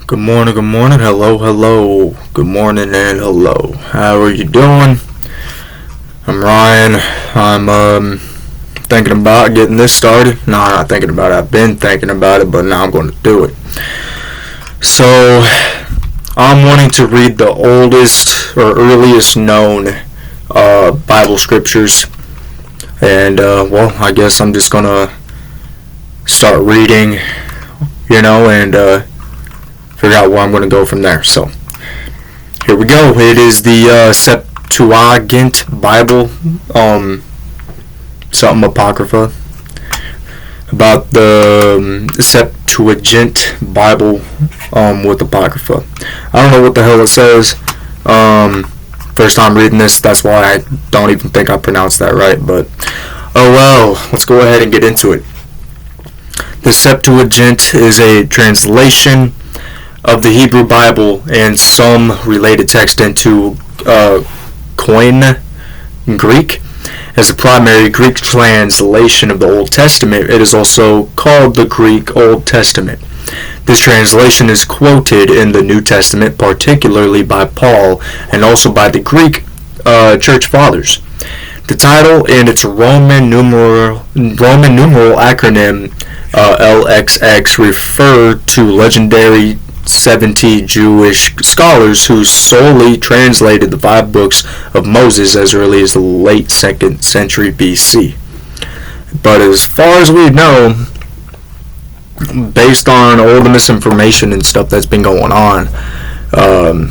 Good morning, hello, good morning and hello. How are you doing? I'm Ryan. I'm thinking about getting this started. No, I'm not thinking about it. I've been thinking about it, but now I'm going to do it. So, I'm wanting to read the oldest or earliest known Bible scriptures. And, I guess I'm just going to start reading, and figure out where I'm going to go from there. So, here we go. It is the Septuagint Bible, something Apocrypha, about the Septuagint Bible with Apocrypha. I don't know what the hell it says. First time reading this, that's why I don't even think I pronounced that right, but oh well, let's go ahead and get into it. The Septuagint is a translation of the Hebrew Bible and some related text into Koine Greek. As the primary Greek translation of the Old Testament, it is also called the Greek Old Testament. This translation is quoted in the New Testament, particularly by Paul and also by the Greek Church Fathers. The title and its Roman numeral acronym LXX refer to legendary 70 Jewish scholars who solely translated the 5 books of Moses as early as the late 2nd century BC. But as far as we know, based on all the misinformation and stuff that's been going on, I'm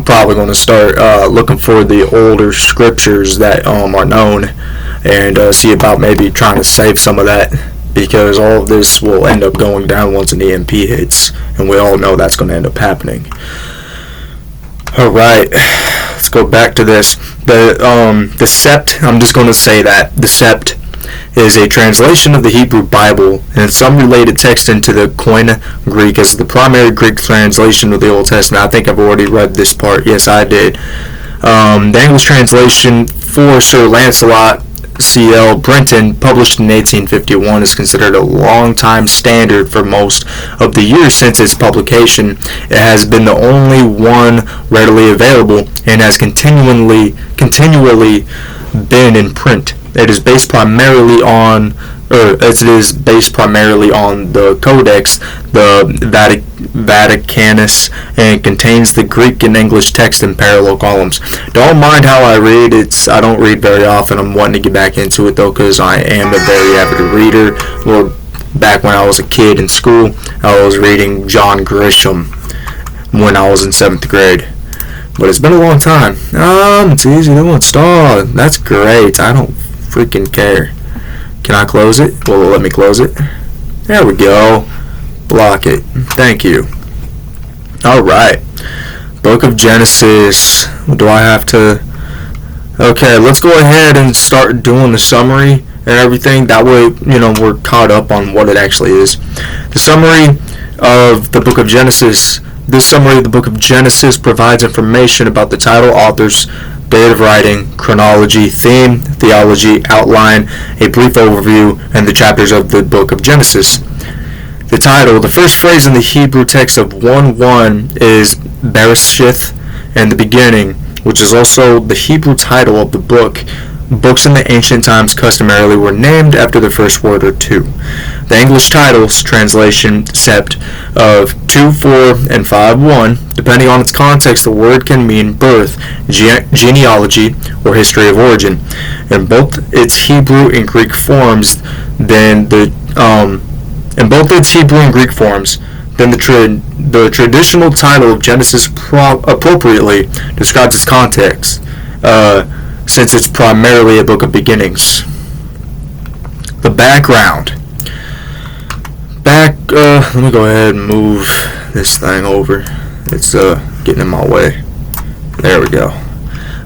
probably going to start looking for the older scriptures that are known and see about maybe trying to save some of that, because all of this will end up going down once an EMP hits, and we all know that's going to end up happening. Alright, let's go back to this. The Sept, I'm just going to say that, the Sept is a translation of the Hebrew Bible and some related text into the Koine Greek as the primary Greek translation of the Old Testament. I think I've already read this part. Yes, I did. The English translation for Sir Lancelot C.L. Brenton, published in 1851, is considered a long-time standard for most of the years since its publication. It has been the only one readily available and has continually been in print. It is based primarily on the Codex, the Vaticanus, and contains the Greek and English text in parallel columns. Don't mind how I read. I don't read very often. I'm wanting to get back into it though, because I am a very avid reader. Well, back when I was a kid in school, I was reading John Grisham when I was in 7th grade. But it's been a long time. It's easy. They won't stall. That's great. I don't freaking care. Can I close it? Will it let me close it? There we go. Block it. Thank you. Alright. Book of Genesis. Do I have to... Okay, let's go ahead and start doing the summary and everything. That way, we're caught up on what it actually is. The summary of the Book of Genesis. This summary of the Book of Genesis provides information about the title, authors, date of writing, chronology, theme, theology, outline, a brief overview, and the chapters of the Book of Genesis. The title, the first phrase in the Hebrew text of 1:1 is Bereshith, and the beginning, which is also the Hebrew title of the book. Books in the ancient times customarily were named after the first word or two. The English titles, translation, Sept, of 2:4 and 5:1, depending on its context, the word can mean birth, genealogy, or history of origin. In both its Hebrew and Greek forms, then the traditional title of Genesis appropriately describes its context, since it's primarily a book of beginnings. The background. Let me go ahead and move this thing over. It's getting in my way. There we go.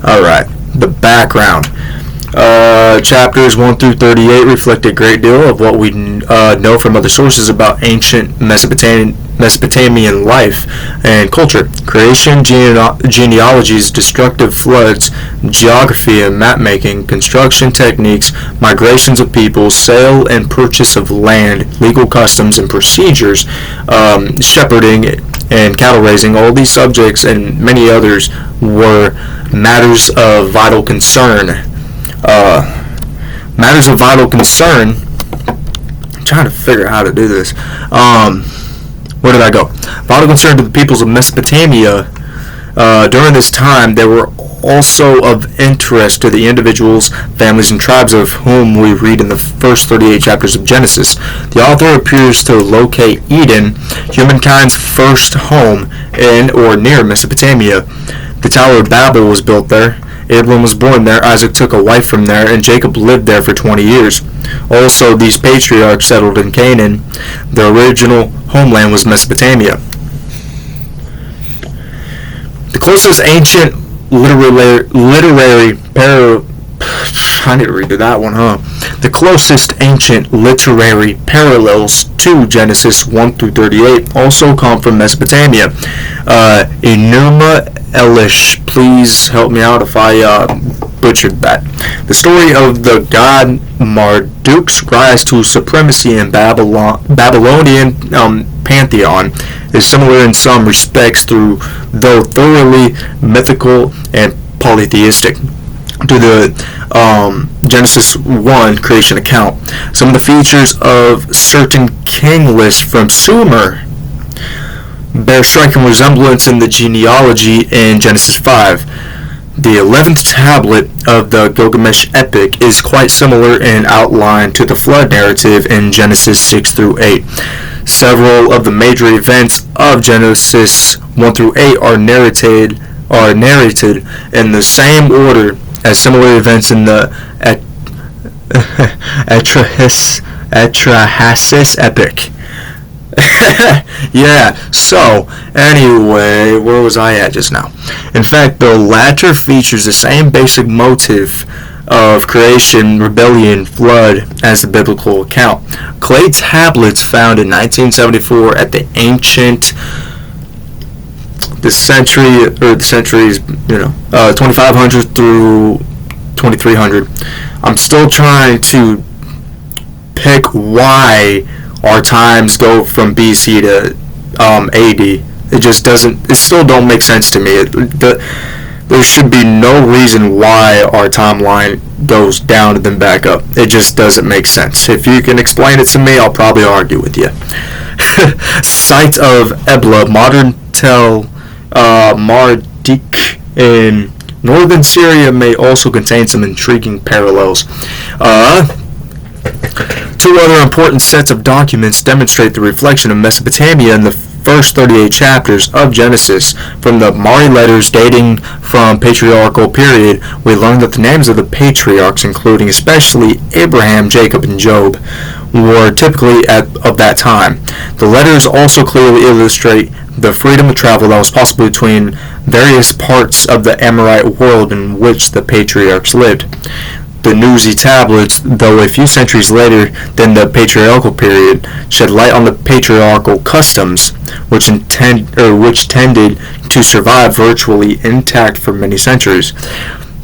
Alright, the background. Chapters 1 through 38 reflect a great deal of what we know from other sources about ancient Mesopotamian life and culture. Creation, genealogies, destructive floods, geography and map-making, construction techniques, migrations of people, sale and purchase of land, legal customs and procedures, shepherding, and cattle raising. All these subjects and many others were matters of vital concern. Matters of vital concern. I'm trying to figure out how to do this. Where did I go? Vital concern to the peoples of Mesopotamia. During this time, they were also of interest to the individuals, families, and tribes of whom we read in the first 38 chapters of Genesis. The author appears to locate Eden, humankind's first home, in or near Mesopotamia. The Tower of Babel was built there. Abram was born there, Isaac took a wife from there, and Jacob lived there for 20 years. Also, these patriarchs settled in Canaan. The original homeland was Mesopotamia. The closest ancient literary The closest ancient literary parallels to Genesis 1 through 38 also come from Mesopotamia. Enuma Elish, please help me out if I butchered that. The story of the god Marduk's rise to supremacy in Babylonian pantheon is similar in some respects, though thoroughly mythical and polytheistic, to the Genesis 1 creation account. Some of the features of certain king lists from Sumer bear striking resemblance in the genealogy in Genesis 5. The 11th tablet of the Gilgamesh epic is quite similar in outline to the flood narrative in Genesis 6 through 8. Several of the major events of Genesis 1 through 8 are narrated in the same order as similar events in the Atrahasis epic. Yeah, so, anyway, where was I at just now? In fact, the latter features the same basic motive of creation, rebellion, flood as the biblical account. Clay tablets found in 1974 at the ancient, the centuries, 2500 through 2300. I'm still trying to pick why our times go from BC to AD. It still don't make sense to me. There should be no reason why our timeline goes down and then back up. It just doesn't make sense. If you can explain it to me, I'll probably argue with you. Site of Ebla, modern Tel Mardik in northern Syria, may also contain some intriguing parallels. Two other important sets of documents demonstrate the reflection of Mesopotamia in the first 38 chapters of Genesis. From the Mari letters dating from patriarchal period, we learn that the names of the patriarchs, including especially Abraham, Jacob, and Job, were typically of that time. The letters also clearly illustrate the freedom of travel that was possible between various parts of the Amorite world in which the patriarchs lived. The Nuzi tablets, though a few centuries later than the patriarchal period, shed light on the patriarchal customs, which tended to survive virtually intact for many centuries.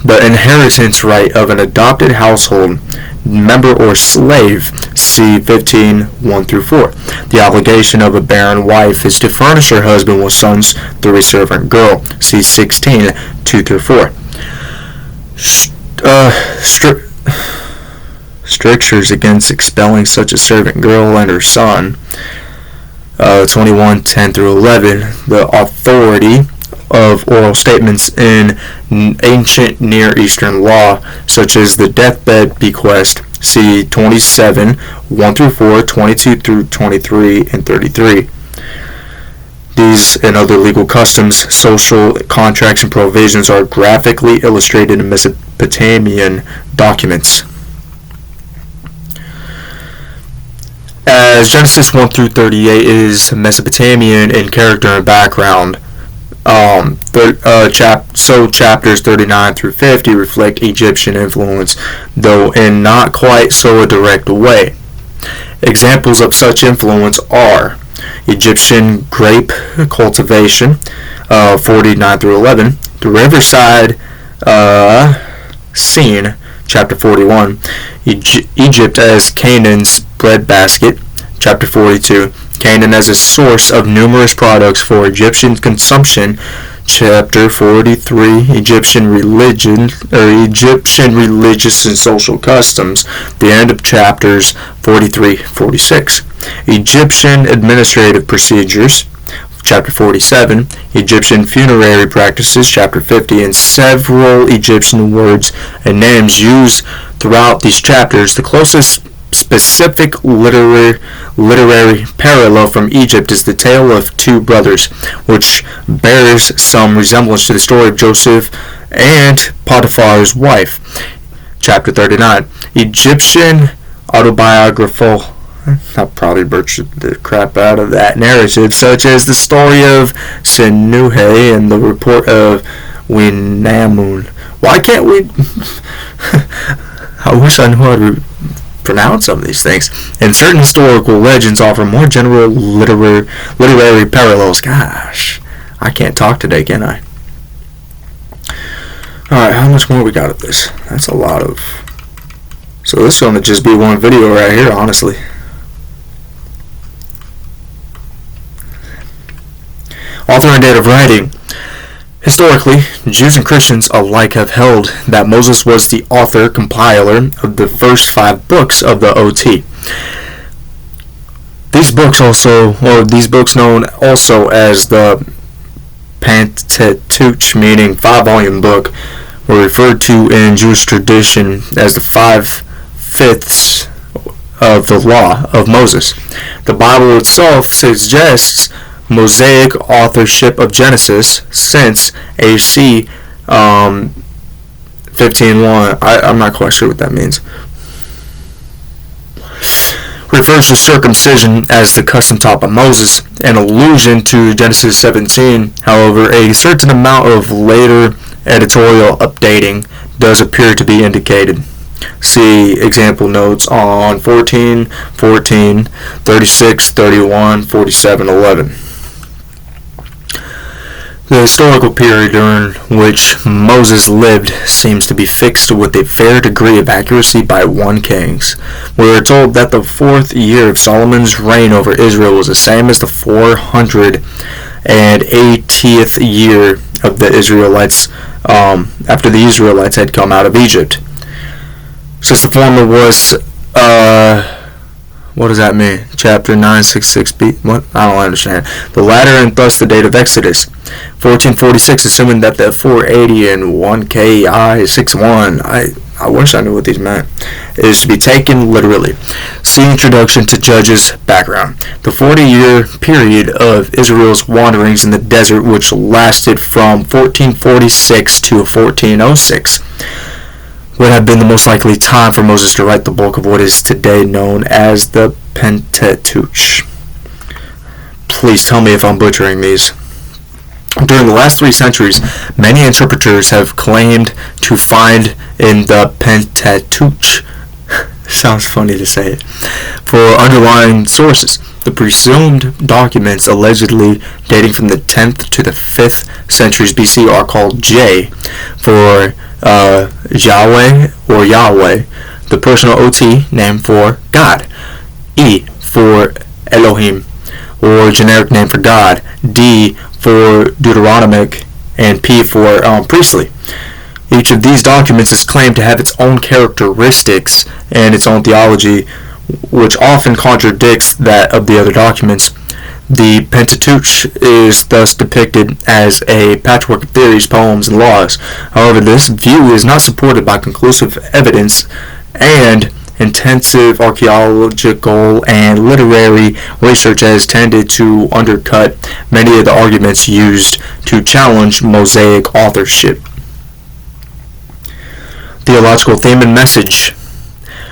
The inheritance right of an adopted household member or slave, see 15:1 through 4. The obligation of a barren wife is to furnish her husband with sons through a servant girl, see 16:2 through 4. Strictures against expelling such a servant girl and her son, 21:10 through 11. The authority of oral statements in ancient Near Eastern law, such as the deathbed bequest, see 27:1 through 4, 22 through 23, and 33. These and other legal customs, social contracts, and provisions are graphically illustrated in Mesopotamian documents. As Genesis 1 through 38 is Mesopotamian in character and background, chapters 39 through 50 reflect Egyptian influence, though in not quite so a direct way. Examples of such influence are Egyptian grape cultivation, 49 through 11, the riverside scene, chapter 41, Egypt as Canaan's breadbasket, chapter 42, Canaan as a source of numerous products for Egyptian consumption. Chapter 43, Egyptian religion, or Egyptian religious and social customs. The end of chapters 43-46. Egyptian administrative procedures. Chapter 47, Egyptian funerary practices, Chapter 50, and several Egyptian words and names used throughout these chapters. The closest specific literary parallel from Egypt is the tale of two brothers, which bears some resemblance to the story of Joseph and Potiphar's wife. Chapter 39, Egyptian autobiographical. I'll probably butchered the crap out of that narrative, such as the story of Senuhe and the report of Wenamun. Why can't we? I wish I knew how to pronounce some of these things. And certain historical legends offer more general literary parallels. Gosh, I can't talk today, can I? Alright, how much more we got of this? That's a lot of... So this is going to just be one video right here, honestly. Author and date of writing. Historically, Jews and Christians alike have held that Moses was the author, compiler of the first 5 books of the OT. These books known also as the Pentateuch, meaning 5-volume book, were referred to in Jewish tradition as the 5/5 of the law of Moses. The Bible itself suggests Mosaic authorship of Genesis since AC 15:1. I'm not quite sure what that means. Refers to circumcision as the custom taught by Moses, an allusion to Genesis 17. However, a certain amount of later editorial updating does appear to be indicated. See example notes on 14, 36, 31, 47, 11. The historical period during which Moses lived seems to be fixed with a fair degree of accuracy by 1 Kings. We are told that the 4th year of Solomon's reign over Israel was the same as the 480th year of the Israelites after the Israelites had come out of Egypt. Since the former was what does that mean? Chapter 966b? What? I don't understand. The latter, and thus the date of Exodus. 1446, assuming that the 480 and 1KI 61, I wish I knew what these meant, is to be taken literally. See Introduction to Judges. Background. The 40-year period of Israel's wanderings in the desert, which lasted from 1446 to 1406, would have been the most likely time for Moses to write the bulk of what is today known as the Pentateuch. Please tell me if I'm butchering these. During the last 3 centuries, many interpreters have claimed to find in the Pentateuch sounds funny to say it, for underlying sources. The presumed documents allegedly dating from the 10th to the 5th centuries BC are called J for Yahweh or Yahweh, the personal OT name for God, E for Elohim, or generic name for God, D for Deuteronomic, and P for priestly. Each of these documents is claimed to have its own characteristics and its own theology, which often contradicts that of the other documents. The Pentateuch is thus depicted as a patchwork of theories, poems, and laws. However, this view is not supported by conclusive evidence, and intensive archaeological and literary research has tended to undercut many of the arguments used to challenge Mosaic authorship. Theological theme and message.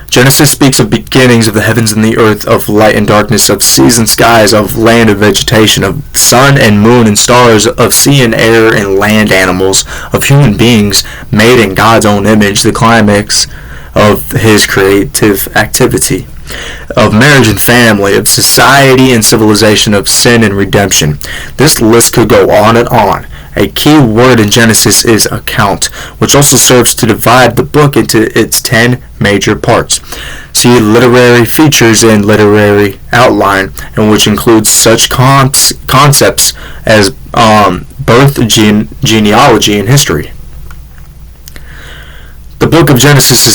Genesis speaks of beginnings of the heavens and the earth, of light and darkness, of seas and skies, of land and vegetation, of sun and moon and stars, of sea and air and land animals, of human beings made in God's own image, the climax of his creative activity, of marriage and family, of society and civilization, of sin and redemption. This list could go on and on, A key word in Genesis is account, which also serves to divide the book into its 10 major parts. See literary features and literary outline, and which includes such concepts as birth, genealogy, and history. The book of Genesis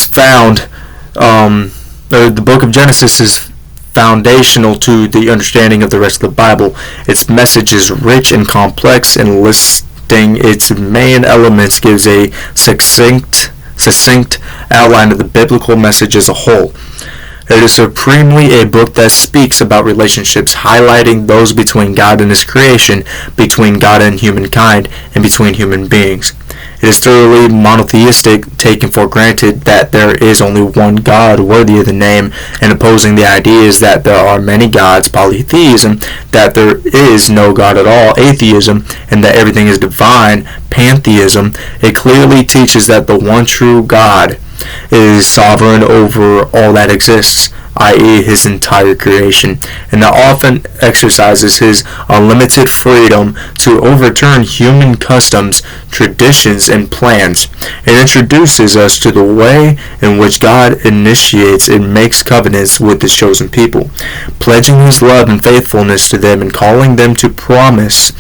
is foundational to the understanding of the rest of the Bible. Its message is rich and complex, and listing its main elements gives a succinct outline of the biblical message as a whole. It is supremely a book that speaks about relationships, highlighting those between God and His creation, between God and humankind, and between human beings. It is thoroughly monotheistic, taking for granted that there is only one God worthy of the name, and opposing the ideas that there are many gods, polytheism, that there is no God at all, atheism, and that everything is divine, pantheism. It clearly teaches that the one true God is sovereign over all that exists, i.e. His entire creation, and that often exercises His unlimited freedom to overturn human customs, traditions, and plans. It introduces us to the way in which God initiates and makes covenants with His chosen people, pledging His love and faithfulness to them and calling them to promise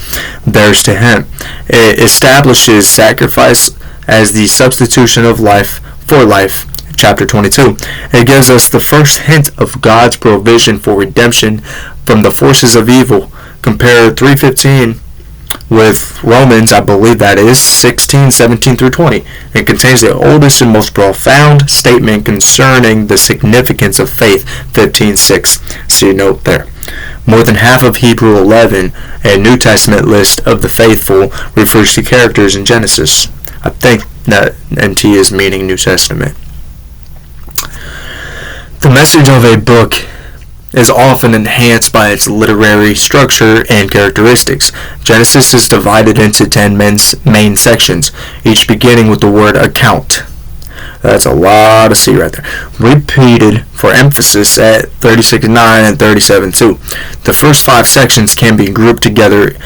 theirs to Him. It establishes sacrifice as the substitution of life for life. Chapter 22. It gives us the first hint of God's provision for redemption from the forces of evil. Compare 3:15 with Romans, I believe that is, 16:17 through 20. It contains the oldest and most profound statement concerning the significance of faith, 15:6. See a note there. More than half of Hebrew 11, a New Testament list of the faithful, refers to characters in Genesis. I think that NT is meaning New Testament. The message of a book is often enhanced by its literary structure and characteristics. Genesis is divided into 10 main sections, each beginning with the word account. That's a lot of C right there. Repeated for emphasis at 36:9 and 37:2. The first 5 sections can be grouped together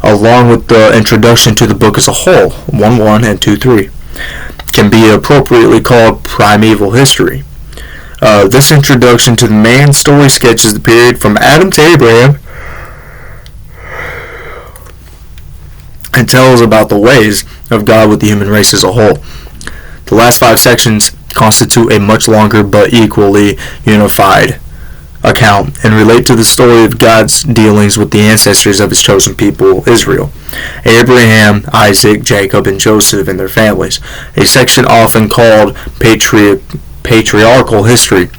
along with the introduction to the book as a whole, 1:1 and 2:3. Can be appropriately called primeval history. This introduction to the main story sketches the period from Adam to Abraham and tells about the ways of God with the human race as a whole. The last 5 sections constitute a much longer but equally unified account and relate to the story of God's dealings with the ancestors of His chosen people, Israel, Abraham, Isaac, Jacob, and Joseph and their families, a section often called patriarchal history.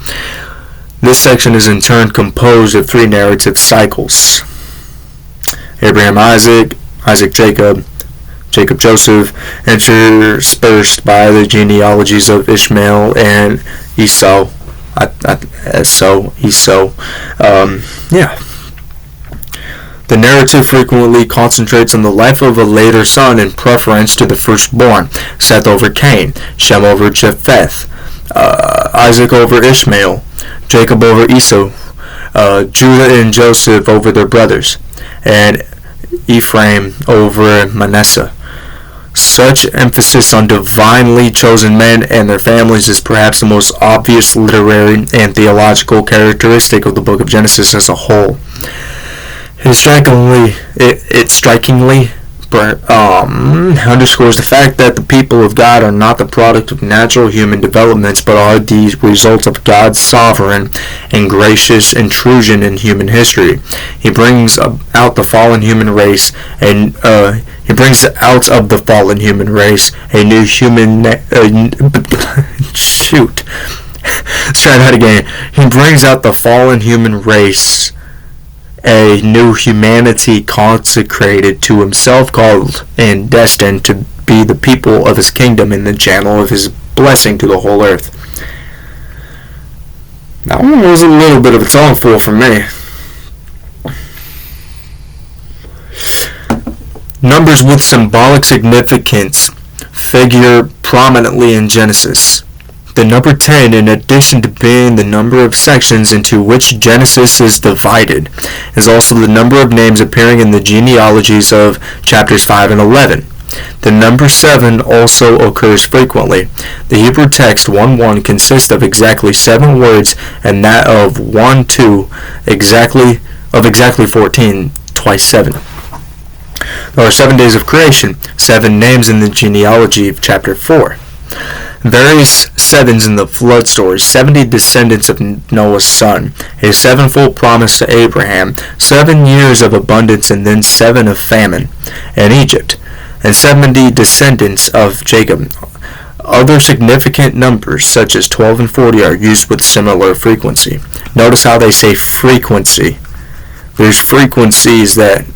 This section is in turn composed of 3 narrative cycles: Abraham, Isaac, Jacob, Joseph, interspersed by the genealogies of Ishmael and Esau. The narrative frequently concentrates on the life of a later son in preference to the firstborn: Seth over Cain, Shem over Japheth, Isaac over Ishmael, Jacob over Esau, Judah and Joseph over their brothers, and Ephraim over Manasseh. Such emphasis on divinely chosen men and their families is perhaps the most obvious literary and theological characteristic of the book of Genesis as a whole. It strikingly underscores the fact that the people of God are not the product of natural human developments, but are the result of God's sovereign and gracious intrusion in human history. He brings out the fallen human race and He brings out of the fallen human race a new human. Shoot. Let's try that again. He brings out the fallen human race a new humanity consecrated to Himself, called and destined to be the people of His kingdom and the channel of His blessing to the whole earth. That one was a little bit of a tongue full for me. Numbers with symbolic significance figure prominently in Genesis. The number 10, in addition to being the number of sections into which Genesis is divided, is also the number of names appearing in the genealogies of chapters 5 and 11. The number 7 also occurs frequently. The Hebrew text 1:1 consists of exactly 7 words, and that of 1:2 exactly 14, twice 7. There are 7 days of creation, 7 names in the genealogy of chapter 4. Various sevens in the flood story, 70 descendants of Noah's son, a 7-fold promise to Abraham, 7 years of abundance and then 7 of famine in Egypt, and 70 descendants of Jacob. Other significant numbers, such as 12 and 40, are used with similar frequency. Notice how they say frequency. There's frequencies that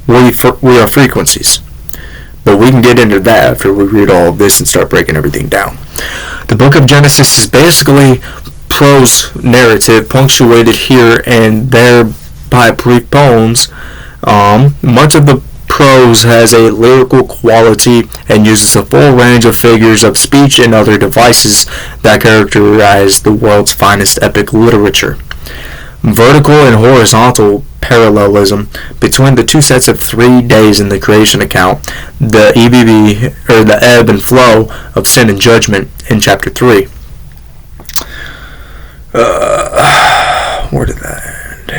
we are frequencies. But we can get into that after we read all of this and start breaking everything down. The book of Genesis is basically prose narrative, punctuated here and there by brief poems. Much of the prose has a lyrical quality and uses a full range of figures of speech and other devices that characterize the world's finest epic literature. Vertical and horizontal parallelism between the two sets of 3 days in the creation account, the the ebb and flow of sin and judgment in chapter 3. Where did that end?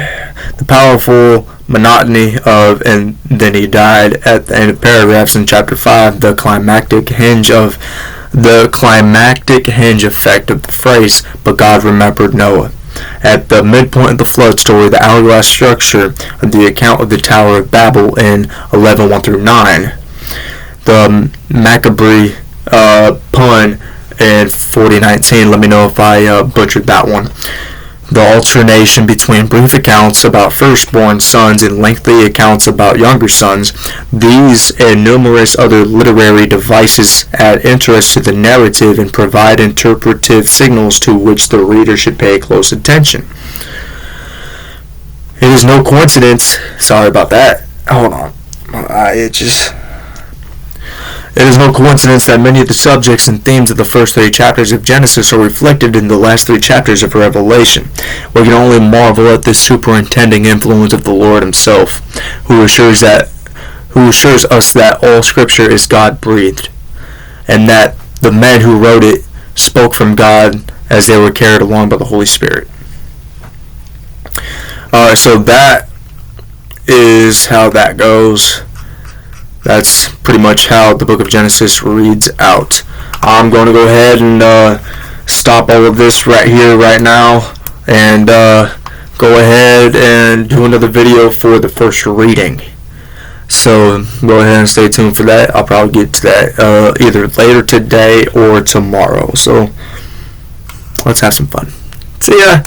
The powerful monotony of "and then he died" at the end of paragraphs in chapter 5, the climactic hinge effect of the phrase, "but God remembered Noah." At the midpoint of the flood story, the hourglass structure of the account of the Tower of Babel in 11:1-9, the Macabre pun in 40:19. Let me know if I butchered that one. The alternation between brief accounts about firstborn sons and lengthy accounts about younger sons. These and numerous other literary devices add interest to the narrative and provide interpretive signals to which the reader should pay close attention. It is no coincidence. Sorry about that. Hold on. It is no coincidence that many of the subjects and themes of the first 3 chapters of Genesis are reflected in the last 3 chapters of Revelation. We can only marvel at this superintending influence of the Lord himself, who assures us that all Scripture is God-breathed, and that the men who wrote it spoke from God as they were carried along by the Holy Spirit. Alright, so that is how that goes. That's pretty much how the book of Genesis reads out. I'm going to go ahead and stop all of this right here, right now, and go ahead and do another video for the first reading. So go ahead and stay tuned for that. I'll probably get to that either later today or tomorrow. So let's have some fun. See ya!